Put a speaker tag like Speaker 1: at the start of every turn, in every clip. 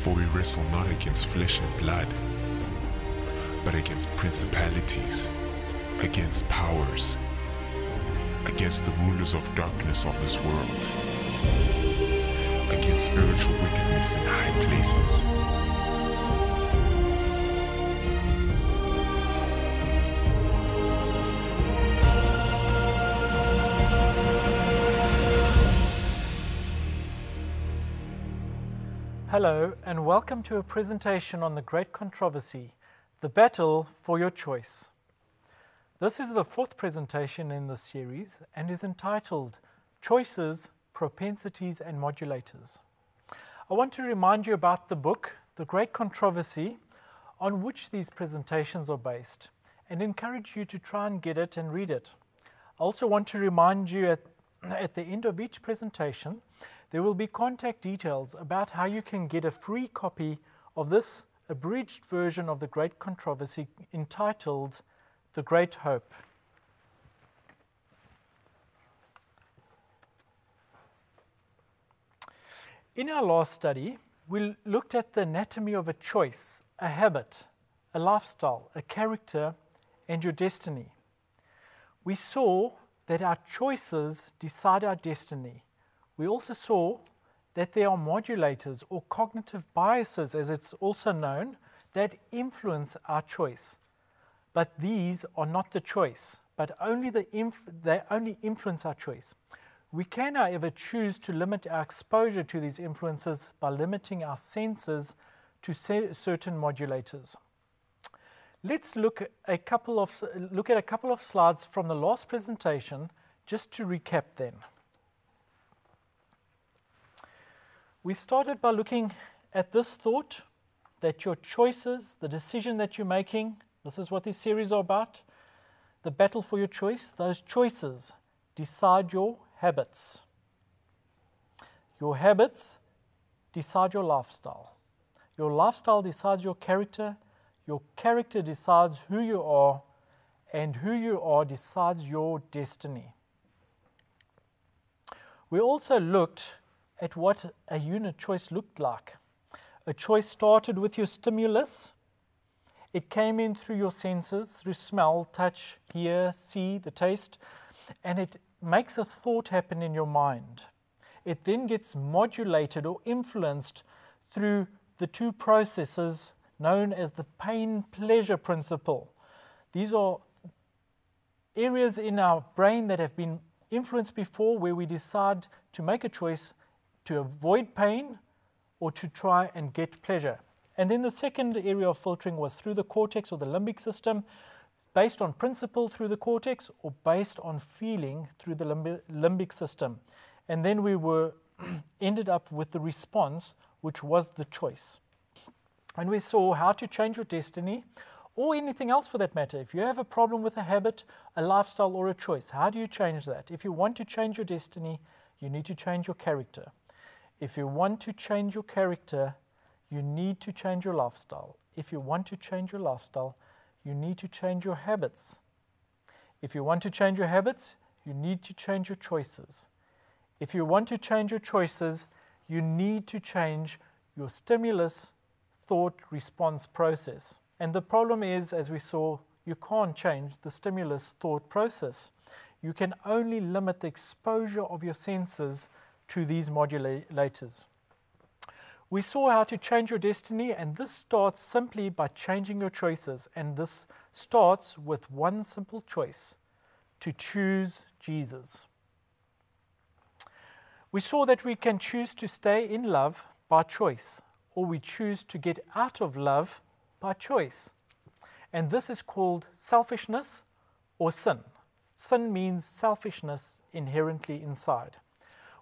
Speaker 1: For we wrestle not against flesh and blood, but against principalities, against powers, against the rulers of darkness of this world, against spiritual wickedness in high places.
Speaker 2: Hello and welcome to a presentation on the great controversy, the battle for your choice. This is the fourth presentation in this series and is entitled Choices, Propensities and Modulators. I want to remind you about the book, The Great Controversy, on which these presentations are based, and encourage you to try and get it and read it. I also want to remind you at the end of each presentation there will be contact details about how you can get a free copy of this abridged version of The Great Controversy entitled The Great Hope. In our last study, we looked at the anatomy of a choice, a habit, a lifestyle, a character, and your destiny. We saw that our choices decide our destiny. We also saw that there are modulators or cognitive biases, as it's also known, that influence our choice. But these are not the choice, but they only influence our choice. We can, however, choose to limit our exposure to these influences by limiting our senses to certain modulators. Let's look at a couple of slides from the last presentation just to recap then. We started by looking at this thought that your choices, the decision that you're making, this is what this series is about, the battle for your choice, those choices decide your habits. Your habits decide your lifestyle. Your lifestyle decides your character decides who you are, and who you are decides your destiny. We also looked at what a unit choice looked like. A choice started with your stimulus. It came in through your senses, through smell, touch, hear, see, the taste, and it makes a thought happen in your mind. It then gets modulated or influenced through the two processes known as the pain-pleasure principle. These are areas in our brain that have been influenced before where we decide to make a choice to avoid pain or to try and get pleasure. And then the second area of filtering was through the cortex or the limbic system, based on principle through the cortex or based on feeling through the limbic system. And then we ended up with the response, which was the choice. And we saw how to change your destiny or anything else for that matter. If you have a problem with a habit, a lifestyle or a choice, how do you change that? If you want to change your destiny, you need to change your character. If you want to change your character, you need to change your lifestyle. If you want to change your lifestyle, you need to change your habits. If you want to change your habits, you need to change your choices. If you want to change your choices, you need to change your stimulus thought response process. And the problem is, as we saw, you can't change the stimulus thought process. You can only limit the exposure of your senses to these modulators. We saw how to change your destiny, and this starts simply by changing your choices. And this starts with one simple choice: to choose Jesus. We saw that we can choose to stay in love by choice, or we choose to get out of love by choice. And this is called selfishness or sin. Sin means selfishness inherently inside.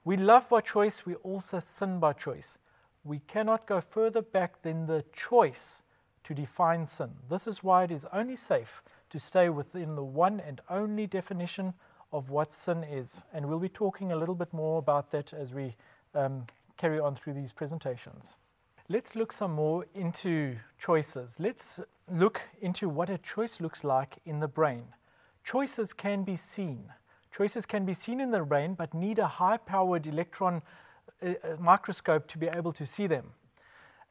Speaker 2: We love by choice, we also sin by choice. We cannot go further back than the choice to define sin. This is why it is only safe to stay within the one and only definition of what sin is. And we'll be talking a little bit more about that as we carry on through these presentations. Let's look some more into choices. Let's look into what a choice looks like in the brain. Choices can be seen. Choices can be seen in the brain, but need a high-powered electron microscope to be able to see them.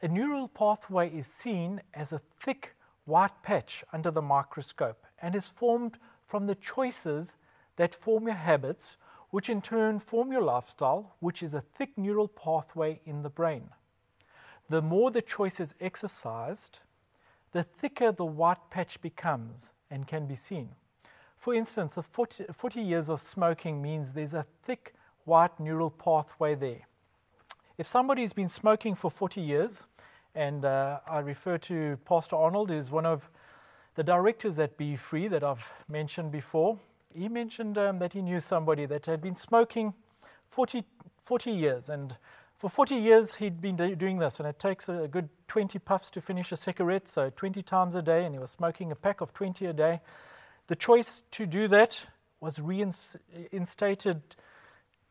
Speaker 2: A neural pathway is seen as a thick white patch under the microscope and is formed from the choices that form your habits, which in turn form your lifestyle, which is a thick neural pathway in the brain. The more the choice is exercised, the thicker the white patch becomes and can be seen. For instance, 40 years of smoking means there's a thick white neural pathway there. If somebody's been smoking for 40 years, and I refer to Pastor Arnold, who's one of the directors at Be Free that I've mentioned before. He mentioned that he knew somebody that had been smoking 40 years, and for 40 years he'd been doing this, and it takes a good 20 puffs to finish a cigarette, so 20 times a day, and he was smoking a pack of 20 a day. The choice to do that was reinstated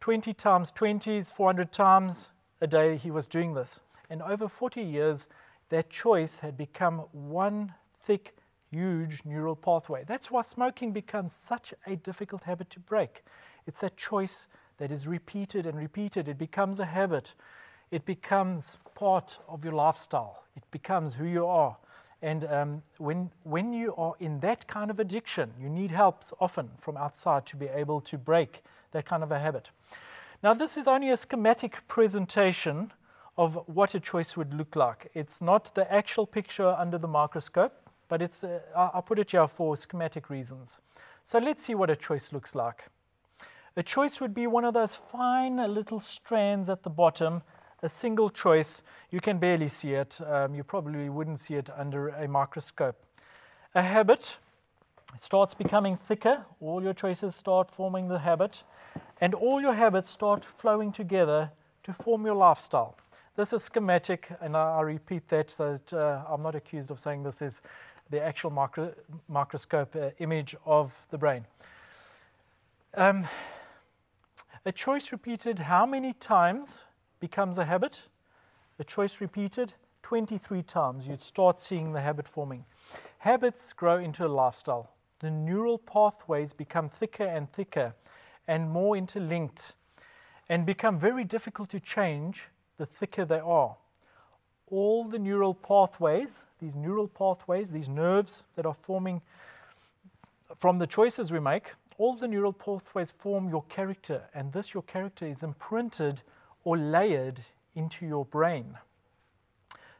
Speaker 2: 20 times 20s, 400 times a day he was doing this. And over 40 years, that choice had become one thick, huge neural pathway. That's why smoking becomes such a difficult habit to break. It's that choice that is repeated and repeated. It becomes a habit. It becomes part of your lifestyle. It becomes who you are. And when you are in that kind of addiction, you need help often from outside to be able to break that kind of a habit. Now, this is only a schematic presentation of what a choice would look like. It's not the actual picture under the microscope, but it's I'll put it here for schematic reasons. So let's see what a choice looks like. A choice would be one of those fine little strands at the bottom, a single choice. You can barely see it. You probably wouldn't see it under a microscope. A habit starts becoming thicker. All your choices start forming the habit, and all your habits start flowing together to form your lifestyle. This is schematic, and I repeat that so that I'm not accused of saying this is the actual microscope image of the brain. A choice repeated how many times becomes a habit? A choice repeated 23 times. You'd start seeing the habit forming. Habits grow into a lifestyle. The neural pathways become thicker and thicker and more interlinked and become very difficult to change the thicker they are. All the neural pathways, these nerves that are forming from the choices we make, all the neural pathways form your character, and your character is imprinted or layered into your brain.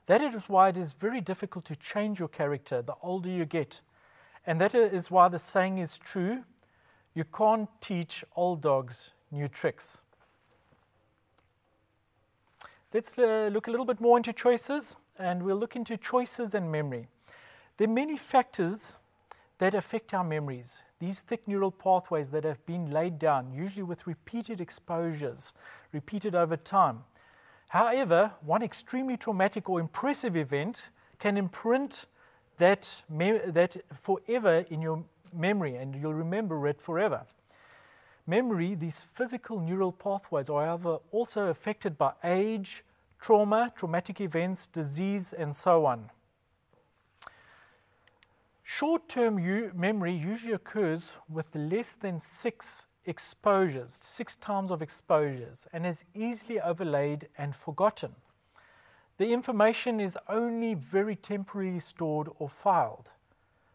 Speaker 2: That is why it is very difficult to change your character the older you get. And that is why the saying is true, you can't teach old dogs new tricks. Let's look a little bit more into choices, and we'll look into choices and memory. There are many factors that affect our memories. These thick neural pathways that have been laid down, usually with repeated exposures, repeated over time. However, one extremely traumatic or impressive event can imprint that forever in your memory, and you'll remember it forever. Memory, these physical neural pathways, are however also affected by age, trauma, traumatic events, disease, and so on. Short-term memory usually occurs with less than 6 exposures, 6 times of exposures, and is easily overlaid and forgotten. The information is only very temporarily stored or filed.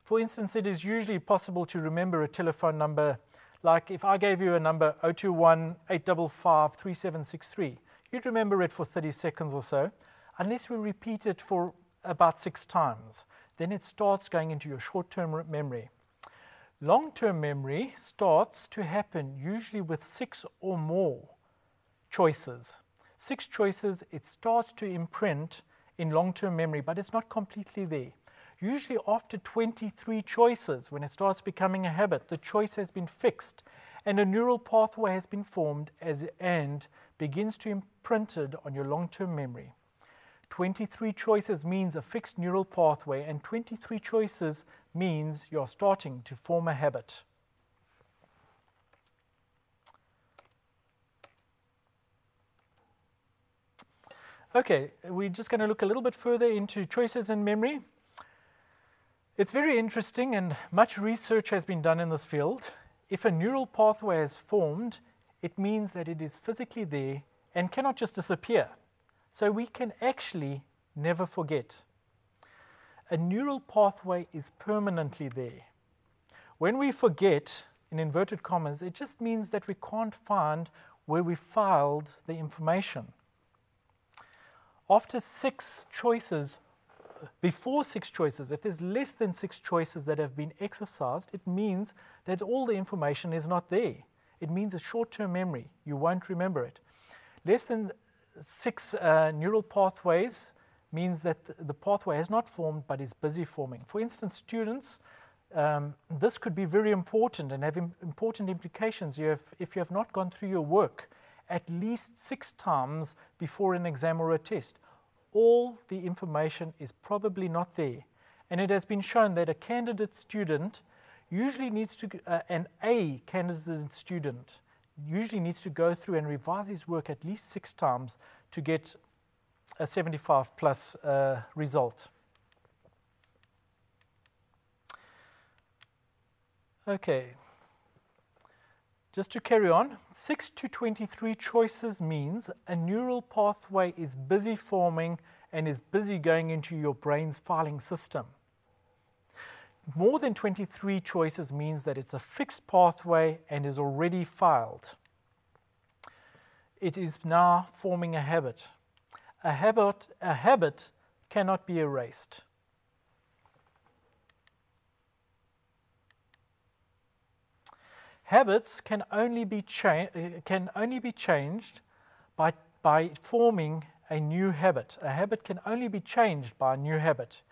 Speaker 2: For instance, it is usually possible to remember a telephone number. Like if I gave you a number 021-855-3763, you'd remember it for 30 seconds or so, unless we repeat it for about 6 times. Then it starts going into your short-term memory. Long-term memory starts to happen usually with 6 or more choices. 6 choices, it starts to imprint in long-term memory, but it's not completely there. Usually after 23 choices, when it starts becoming a habit, the choice has been fixed and a neural pathway has been formed and begins to imprinted on your long-term memory. 23 choices means a fixed neural pathway, and 23 choices means you're starting to form a habit. Okay, we're just going to look a little bit further into choices and memory. It's very interesting, and much research has been done in this field. If a neural pathway has formed, it means that it is physically there and cannot just disappear. So we can actually never forget. A neural pathway is permanently there. When we forget, in inverted commas, it just means that we can't find where we filed the information. After 6 choices, before 6 choices, if there's less than 6 choices that have been exercised, it means that all the information is not there. It means a short-term memory. You won't remember it. Less than 6 neural pathways means that the pathway has not formed but is busy forming. For instance, students, this could be very important and have important implications if you have not gone through your work at least 6 times before an exam or a test. All the information is probably not there. And it has been shown that a candidate student usually needs to, a candidate student usually needs to go through and revise his work at least 6 times to get a 75 plus result. Okay, just to carry on, 6 to 23 choices means a neural pathway is busy forming and is busy going into your brain's filing system. More than 23 choices means that it's a fixed pathway and is already filed. It is now forming a habit. A habit cannot be erased. Habits can only be changed by forming a new habit. A habit can only be changed by a new habit.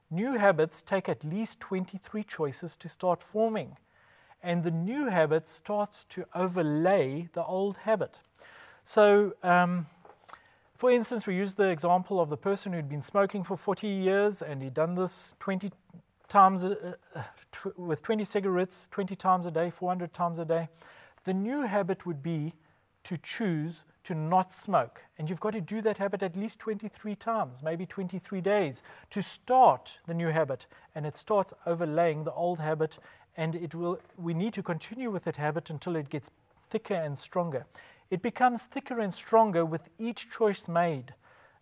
Speaker 2: New habits take at least 23 choices to start forming, and the new habit starts to overlay the old habit. So, for instance, we use the example of the person who'd been smoking for 40 years and he'd done this 20 times with 20 cigarettes, 20 times a day, 400 times a day. The new habit would be to choose to not smoke. And you've got to do that habit at least 23 times, maybe 23 days, to start the new habit. And it starts overlaying the old habit, and we need to continue with that habit until it gets thicker and stronger. It becomes thicker and stronger with each choice made,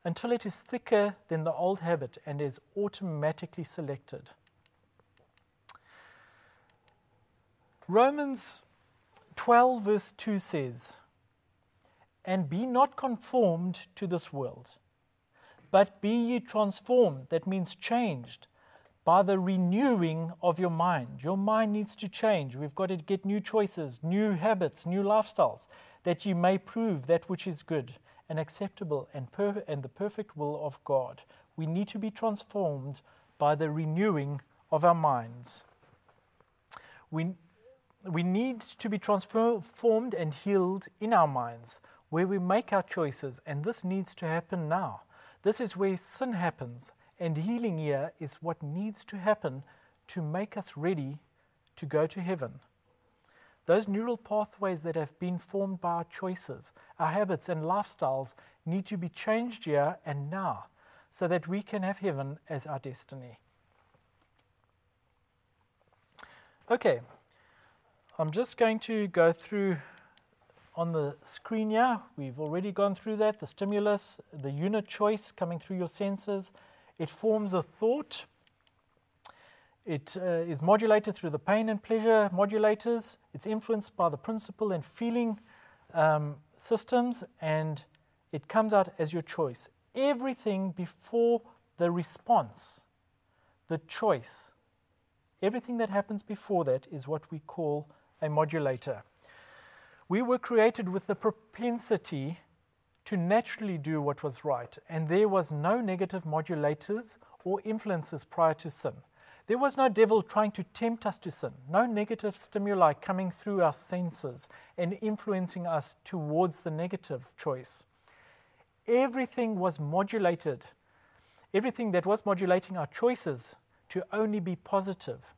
Speaker 2: until it is thicker than the old habit and is automatically selected. Romans 12 verse 2 says, "And be not conformed to this world, but be ye transformed," that means changed, "by the renewing of your mind." Your mind needs to change. We've got to get new choices, new habits, new lifestyles, that ye may prove that which is good and acceptable and the perfect will of God. We need to be transformed by the renewing of our minds. We need to be transformed and healed in our minds, where we make our choices, and this needs to happen now. This is where sin happens, and healing here is what needs to happen to make us ready to go to heaven. Those neural pathways that have been formed by our choices, our habits and lifestyles need to be changed here and now, so that we can have heaven as our destiny. Okay. I'm just going to go through on the screen here. We've already gone through that, the stimulus, the unit choice coming through your senses. It forms a thought. It is modulated through the pain and pleasure modulators. It's influenced by the principle and feeling systems, and it comes out as your choice. Everything before the response, the choice, everything that happens before that is what we call a modulator. We were created with the propensity to naturally do what was right, and there was no negative modulators or influences prior to sin. There was no devil trying to tempt us to sin, no negative stimuli coming through our senses and influencing us towards the negative choice. Everything was modulated, everything that was modulating our choices to only be positive.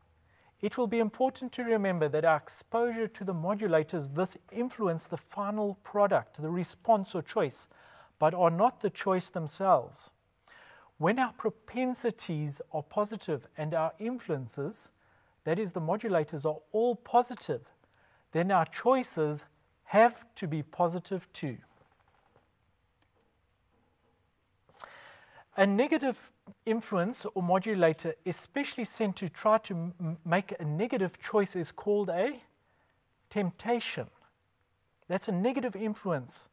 Speaker 2: It will be important to remember that our exposure to the modulators, this influence the final product, the response or choice, but are not the choice themselves. When our propensities are positive and our influences, that is the modulators, are all positive, then our choices have to be positive too. A negative influence or modulator, especially sent to try to make a negative choice, is called a temptation. That's a negative influence.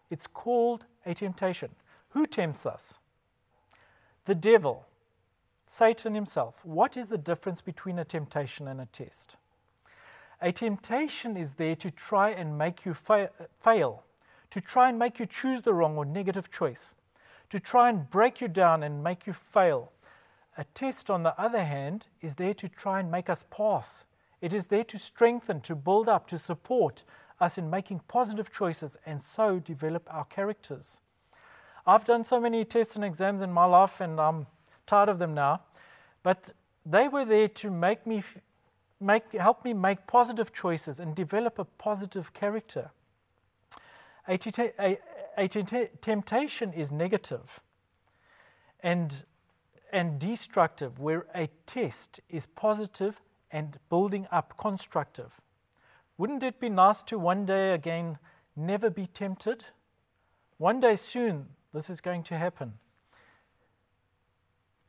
Speaker 2: It's called a temptation. Who tempts us? The devil, Satan himself. What is the difference between a temptation and a test? A temptation is there to try and make you fail, to try and make you choose the wrong or negative choice, to try and break you down and make you fail. A test, on the other hand, is there to try and make us pass. It is there to strengthen, to build up, to support us in making positive choices and so develop our characters. I've done so many tests and exams in my life and I'm tired of them now, but they were there to help me make positive choices and develop a positive character. A temptation is negative and destructive, where a test is positive and building up, constructive. Wouldn't it be nice to one day again never be tempted? One day soon this is going to happen.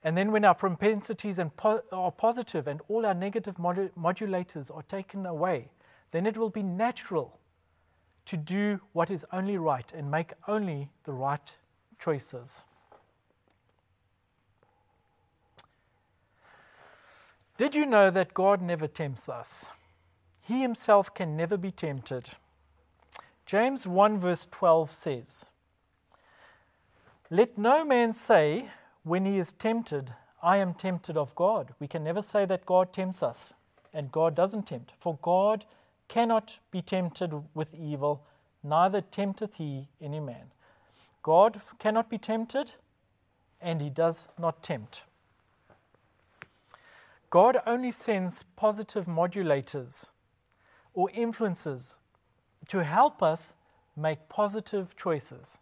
Speaker 2: And then when our propensities are positive and all our negative modulators are taken away, then it will be natural to do what is only right and make only the right choices. Did you know that God never tempts us? He himself can never be tempted. James 1 verse 12 says, "Let no man say when he is tempted, I am tempted of God." We can never say that God tempts us, and God doesn't tempt. For God cannot be tempted with evil, neither tempteth he any man. God cannot be tempted, and he does not tempt. God only sends positive modulators or influences to help us make positive choices.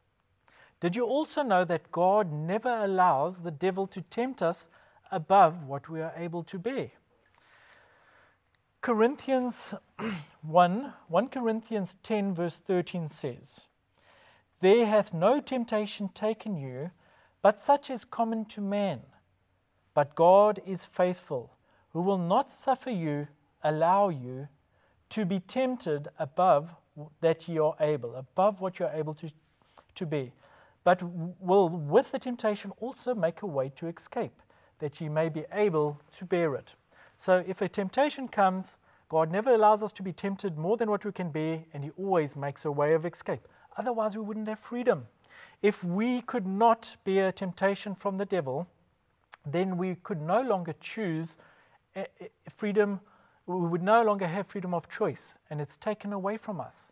Speaker 2: Did you also know that God never allows the devil to tempt us above what we are able to bear? 1 Corinthians 10 verse 13 says, "There hath no temptation taken you, but such as common to man. But God is faithful, who will not allow you to be tempted above that ye are able," above what you are able to bear, "but will with the temptation also make a way to escape, that ye may be able to bear it." So if a temptation comes, God never allows us to be tempted more than what we can bear, and he always makes a way of escape. Otherwise, we wouldn't have freedom. If we could not bear temptation from the devil, then we could no longer choose freedom. We would no longer have freedom of choice, and it's taken away from us.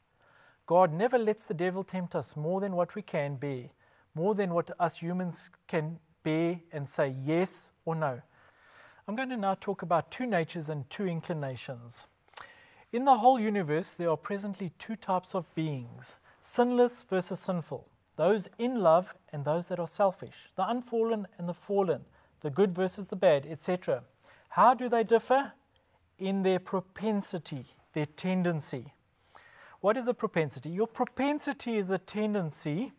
Speaker 2: God never lets the devil tempt us more than what we can bear, more than what us humans can bear and say yes or no. I'm going to now talk about two natures and two inclinations. In the whole universe, there are presently two types of beings: sinless versus sinful, those in love and those that are selfish, the unfallen and the fallen, the good versus the bad, etc. How do they differ? In their propensity, their tendency. What is a propensity? Your propensity is the tendency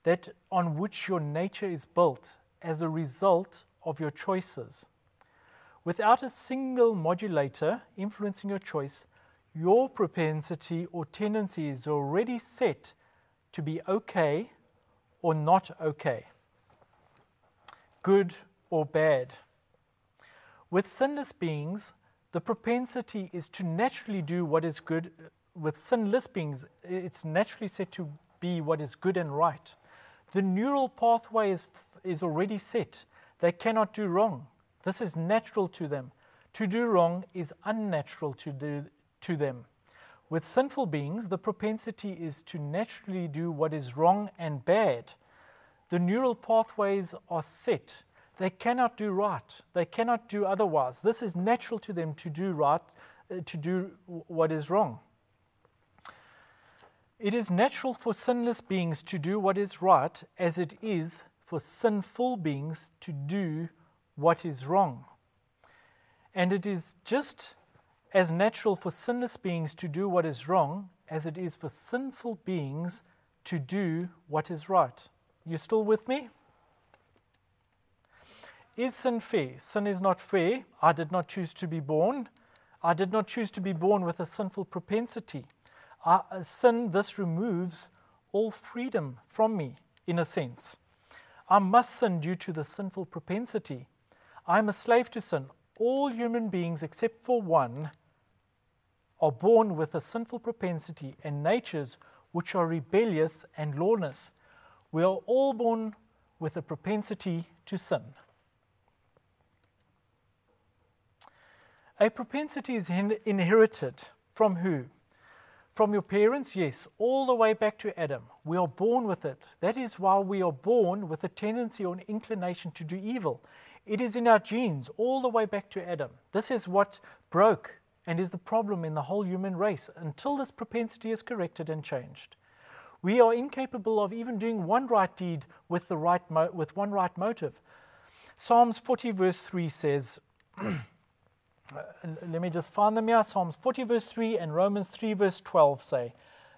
Speaker 2: that on which your nature is built as a result of your choices. Without a single modulator influencing your choice, your propensity or tendency is already set to be okay or not okay, good or bad. With sinless beings, the propensity is to naturally do what is good. With sinless beings, it's naturally set to be what is good and right. The neural pathway is already set. They cannot do wrong. This is natural to them. To do wrong is unnatural to them. With sinful beings, the propensity is to naturally do what is wrong and bad. The neural pathways are set. They cannot do right. They cannot do otherwise. This is natural to them to do right, to do what is wrong. It is natural for sinless beings to do what is right, as it is for sinful beings to do what is wrong. And it is just as natural for sinless beings to do what is wrong as it is for sinful beings to do what is right. You still with me? Is sin fair? Sin is not fair. I did not choose to be born. I did not choose to be born with a sinful propensity. Sin, this removes all freedom from me, in a sense. I must sin due to the sinful propensity. I am a slave to sin. All human beings, except for one, are born with a sinful propensity and natures which are rebellious and lawless. We are all born with a propensity to sin. A propensity is inherited from who? From your parents, yes, all the way back to Adam. We are born with it. That is why we are born with a tendency or an inclination to do evil. It is in our genes, all the way back to Adam. This is what broke and is the problem in the whole human race until this propensity is corrected and changed. We are incapable of even doing one right deed with one right motive. Psalms 40 verse 3 says, let me just find them here. Psalms 40 verse 3 and Romans 3 verse 12 say,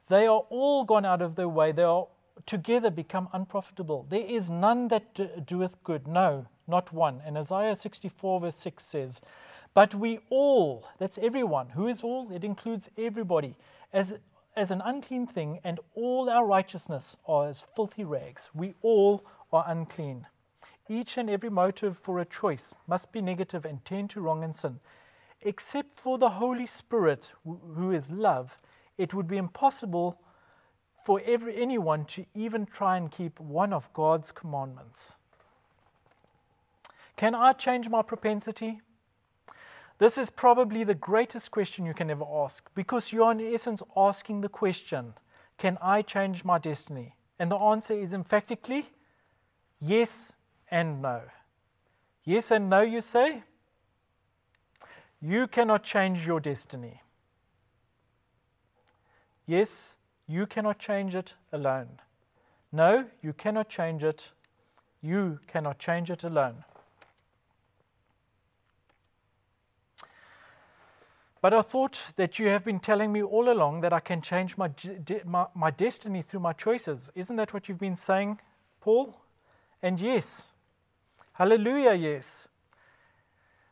Speaker 2: they are all gone out of their way. They are together become unprofitable. There is none that doeth good. No, not one. And Isaiah 64 verse 6 says, but we all, that's everyone. Who is all? It includes everybody. As an unclean thing, and all our righteousness are as filthy rags. We all are unclean. Each and every motive for a choice must be negative and tend to wrong and sin. Except for the Holy Spirit, who is love, it would be impossible for anyone to even try and keep one of God's commandments. Can I change my propensity? This is probably the greatest question you can ever ask, because you are in essence asking the question, can I change my destiny? And the answer is emphatically yes and no. Yes and no, you say? You cannot change your destiny. Yes, you cannot change it alone. No, you cannot change it. You cannot change it alone. But I thought that you have been telling me all along that I can change my destiny through my choices. Isn't that what you've been saying, Paul? And yes, hallelujah, yes.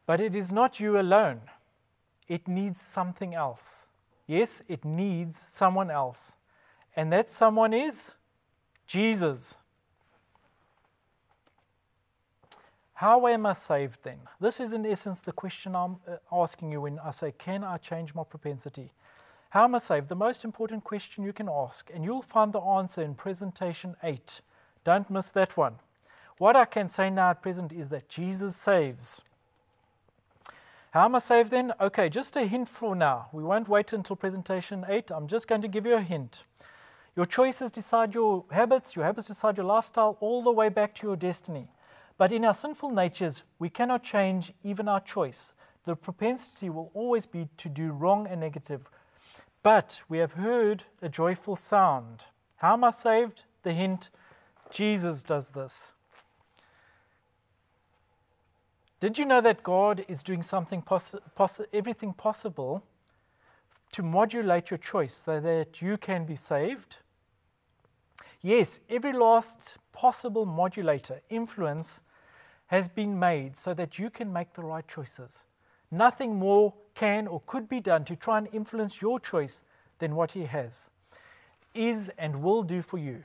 Speaker 2: But it is not you alone. It needs something else. Yes, it needs someone else. And that someone is Jesus. How am I saved then? This is in essence the question I'm asking you when I say, can I change my propensity? How am I saved? The most important question you can ask, and you'll find the answer in presentation 8. Don't miss that one. What I can say now at present is that Jesus saves. How am I saved then? Okay, just a hint for now. We won't wait until presentation 8. I'm just going to give you a hint. Your choices decide your habits decide your lifestyle, all the way back to your destiny. But in our sinful natures, we cannot change even our choice. The propensity will always be to do wrong and negative. But we have heard a joyful sound. How am I saved? The hint, Jesus does this. Did you know that God is doing something everything possible to modulate your choice so that you can be saved? Yes, every last possible modulator, influence, has been made so that you can make the right choices. Nothing more can or could be done to try and influence your choice than what He has, is and will do for you.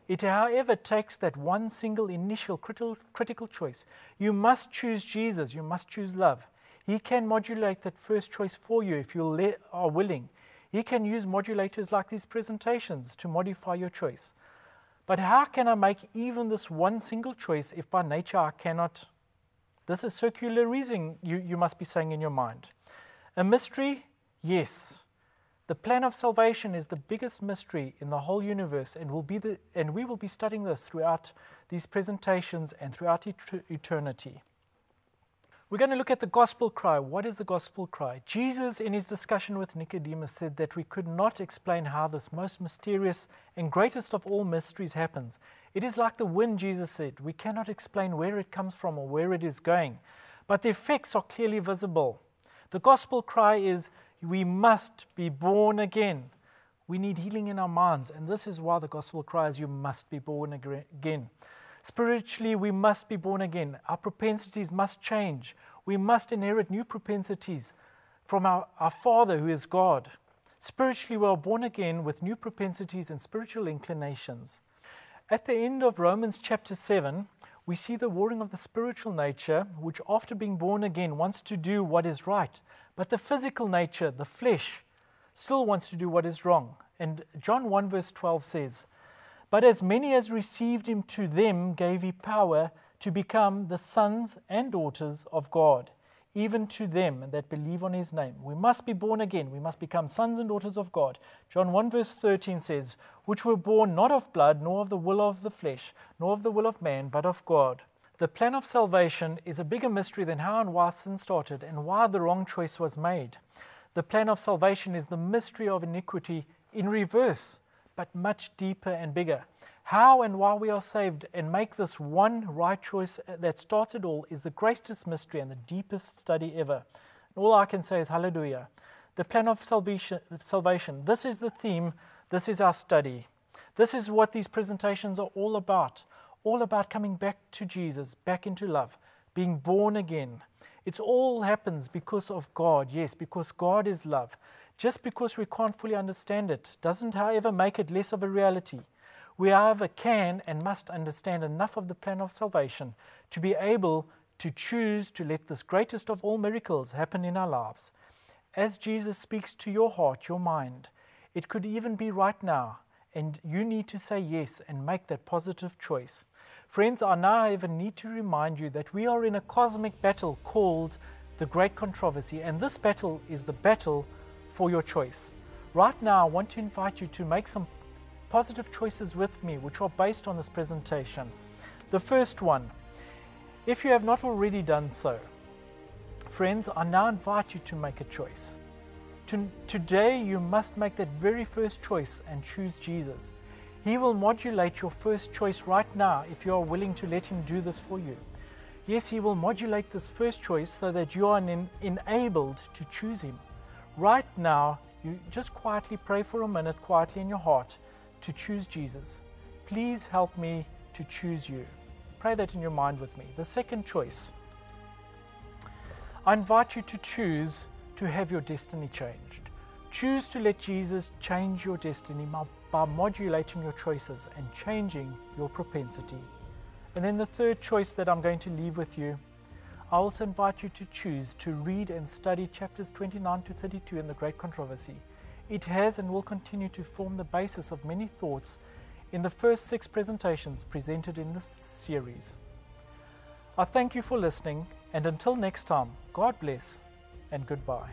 Speaker 2: It, however, takes that one single initial critical choice. You must choose Jesus. You must choose love. He can modulate that first choice for you if you are willing. He can use modulators like these presentations to modify your choice. But how can I make even this one single choice if by nature I cannot? This is circular reasoning, you must be saying in your mind. A mystery? Yes. The plan of salvation is the biggest mystery in the whole universe, and we will be studying this throughout these presentations and throughout eternity. We're going to look at the gospel cry. What is the gospel cry? Jesus, in his discussion with Nicodemus, said that we could not explain how this most mysterious and greatest of all mysteries happens. It is like the wind, Jesus said. We cannot explain where it comes from or where it is going, but the effects are clearly visible. The gospel cry is, we must be born again. We need healing in our minds, and this is why the gospel cry is, you must be born again. Spiritually, we must be born again. Our propensities must change. We must inherit new propensities from our Father who is God. Spiritually, we are born again with new propensities and spiritual inclinations. At the end of Romans chapter 7, we see the warring of the spiritual nature, which after being born again wants to do what is right. But the physical nature, the flesh, still wants to do what is wrong. And John 1 verse 12 says, "But as many as received him, to them gave he power to become the sons and daughters of God, even to them that believe on his name." We must be born again. We must become sons and daughters of God. John 1 verse 13 says, "Which were born not of blood, nor of the will of the flesh, nor of the will of man, but of God." The plan of salvation is a bigger mystery than how and why sin started and why the wrong choice was made. The plan of salvation is the mystery of iniquity in reverse, but much deeper and bigger. How and why we are saved and make this one right choice that starts it all is the greatest mystery and the deepest study ever. All I can say is hallelujah. The plan of salvation. This is the theme. This is our study. This is what these presentations are all about coming back to Jesus, back into love, being born again. It all happens because of God, yes, because God is love. Just because we can't fully understand it doesn't, however, make it less of a reality. We, however, can and must understand enough of the plan of salvation to be able to choose to let this greatest of all miracles happen in our lives. As Jesus speaks to your heart, your mind, it could even be right now, and you need to say yes and make that positive choice. Friends, I now even need to remind you that we are in a cosmic battle called the Great Controversy, and this battle is the battle for your choice. Right now, I want to invite you to make some positive choices with me, which are based on this presentation. The first one, if you have not already done so, friends, I now invite you to make a choice. Today, you must make that very first choice and choose Jesus. He will modulate your first choice right now if you are willing to let him do this for you. Yes, he will modulate this first choice so that you are enabled to choose him. Right now, you just quietly pray for a minute, quietly in your heart, to choose Jesus. Please help me to choose you. Pray that in your mind with me. The second choice, I invite you to choose to have your destiny changed. Choose to let Jesus change your destiny by modulating your choices and changing your propensity. And then the third choice that I'm going to leave with you, I also invite you to choose to read and study chapters 29 to 32 in the Great Controversy. It has and will continue to form the basis of many thoughts in the first 6 presentations presented in this series. I thank you for listening, and until next time, God bless and goodbye.